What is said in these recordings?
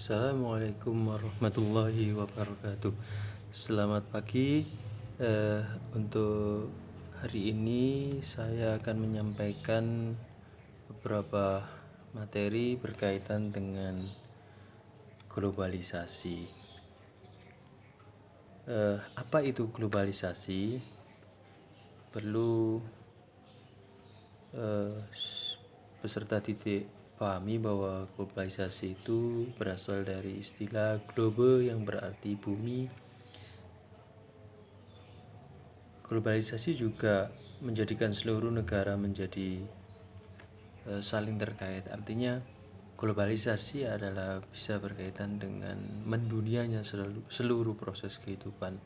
Assalamualaikum warahmatullahi wabarakatuh. Selamat pagi. Untuk hari ini saya akan menyampaikan beberapa materi berkaitan dengan globalisasi. Apa itu globalisasi? Perlu peserta didik pahami bahwa globalisasi itu berasal dari istilah globe yang berarti bumi. Globalisasi juga menjadikan seluruh negara menjadi saling terkait. Artinya globalisasi adalah bisa berkaitan dengan mendunianya seluruh proses kehidupan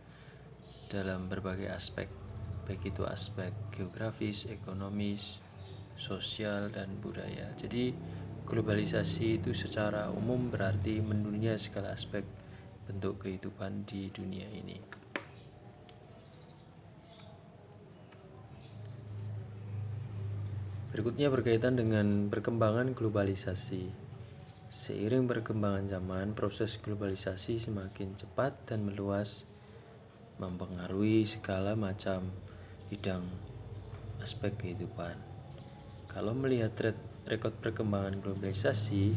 dalam berbagai aspek, baik itu aspek geografis, ekonomis, sosial, dan budaya. Jadi globalisasi itu secara umum berarti mendunia segala aspek bentuk kehidupan di dunia ini. Berikutnya berkaitan dengan perkembangan globalisasi. Seiring perkembangan zaman, proses globalisasi semakin cepat dan meluas, mempengaruhi segala macam bidang aspek kehidupan. Kalau melihat rekod perkembangan globalisasi,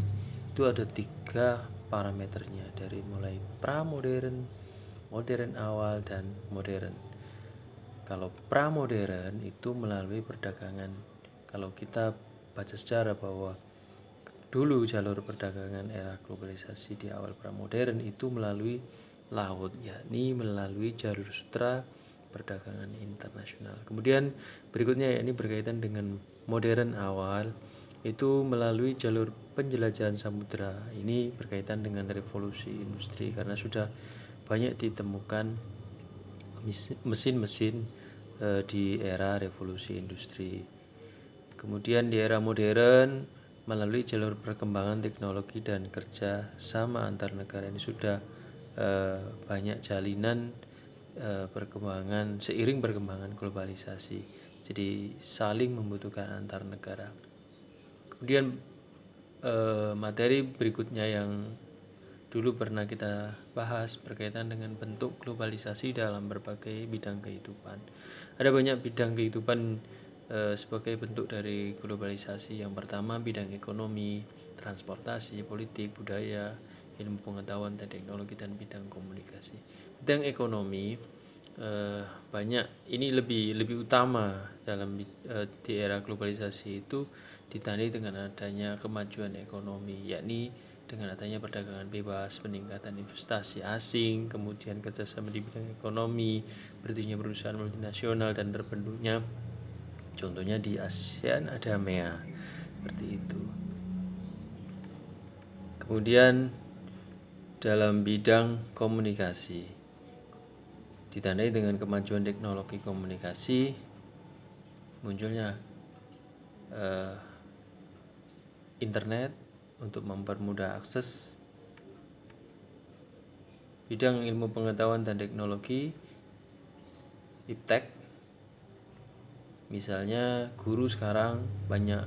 itu ada 3 parameternya, dari mulai pra-modern, modern awal, dan modern. Kalau pra-modern itu melalui perdagangan. Kalau kita baca sejarah bahwa dulu jalur perdagangan era globalisasi di awal pra-modern itu melalui laut, yakni melalui jalur sutra perdagangan internasional. Kemudian berikutnya yakni berkaitan dengan modern awal, itu melalui jalur penjelajahan samudera. Ini berkaitan dengan revolusi industri karena sudah banyak ditemukan mesin-mesin di era revolusi industri. Kemudian di era modern melalui jalur perkembangan teknologi dan kerja sama antar negara, ini sudah banyak jalinan perkembangan seiring perkembangan globalisasi. Jadi saling membutuhkan antar negara. Kemudian materi berikutnya yang dulu pernah kita bahas berkaitan dengan bentuk globalisasi dalam berbagai bidang kehidupan. Ada banyak bidang kehidupan sebagai bentuk dari globalisasi. Yang pertama bidang ekonomi, transportasi, politik, budaya, ilmu pengetahuan dan teknologi, dan bidang komunikasi. Bidang ekonomi banyak, ini lebih utama dalam di era globalisasi itu ditandai dengan adanya kemajuan ekonomi, yakni dengan adanya perdagangan bebas, peningkatan investasi asing, kemudian kerjasama di bidang ekonomi, berdirinya perusahaan multinasional dan terbentuknya, contohnya di ASEAN ada AMEA, seperti itu. Kemudian dalam bidang komunikasi ditandai dengan kemajuan teknologi komunikasi, munculnya internet untuk mempermudah akses. Bidang ilmu pengetahuan dan teknologi, iptek, misalnya guru sekarang banyak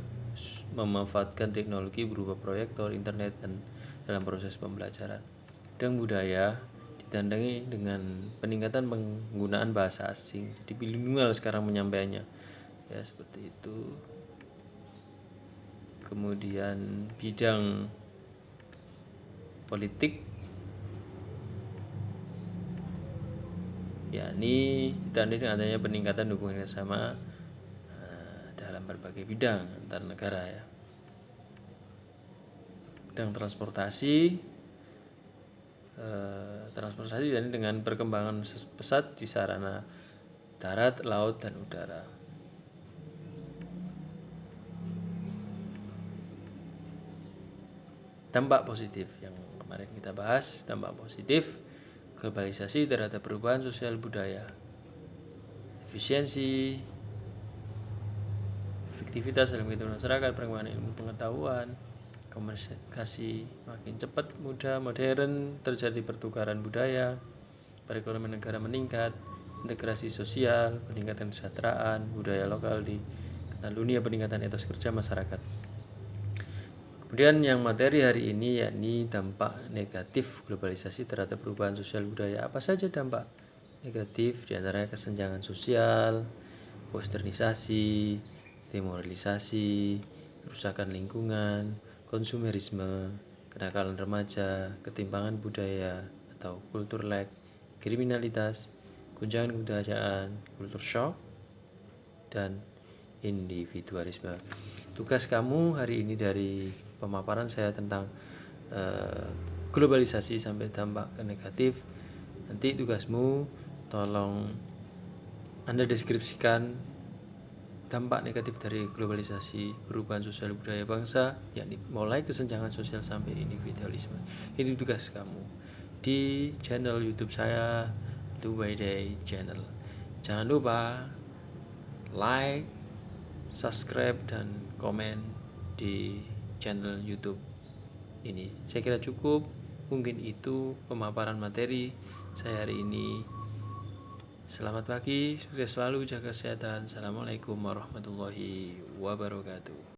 memanfaatkan teknologi berupa proyektor, internet, dan dalam proses pembelajaran. Bidang budaya ditandai dengan peningkatan penggunaan bahasa asing, jadi bilingual sekarang penyampaiannya, ya seperti itu. Kemudian bidang politik, yakni ditandai dengan adanya peningkatan hubungan kerjasama dalam berbagai bidang antar negara, ya. Bidang transportasi yakni dengan perkembangan pesat di sarana darat, laut, dan udara. Dampak positif yang kemarin kita bahas, dampak positif globalisasi terhadap perubahan sosial budaya, efisiensi, efektivitas dalam kehidupan masyarakat, perkembangan ilmu pengetahuan, komunikasi makin cepat, mudah, modern, terjadi pertukaran budaya, perekonomian negara meningkat, integrasi sosial, peningkatan kesejahteraan, budaya lokal di dunia, peningkatan etos kerja masyarakat. Kemudian yang materi hari ini yakni dampak negatif globalisasi terhadap perubahan sosial budaya. Apa saja dampak negatif? Di antaranya kesenjangan sosial, westernisasi, demoralisasi, kerusakan lingkungan, konsumerisme, kenakalan remaja, ketimpangan budaya atau kultur lag, kriminalitas, guncangan kebudayaan, kultur shock, dan individualisme. Tugas kamu hari ini dari pemaparan saya tentang globalisasi sampai dampak negatif. Nanti tugasmu tolong Anda deskripsikan dampak negatif dari globalisasi, perubahan sosial budaya bangsa, yakni mulai kesenjangan sosial sampai individualisme. Itu tugas kamu di channel YouTube saya, The Way Day Channel. Jangan lupa like, subscribe, dan komen di channel YouTube ini. Saya kira cukup. Mungkin itu pemaparan materi saya hari ini. Selamat pagi, sukses selalu, jaga kesehatan. Assalamualaikum warahmatullahi wabarakatuh.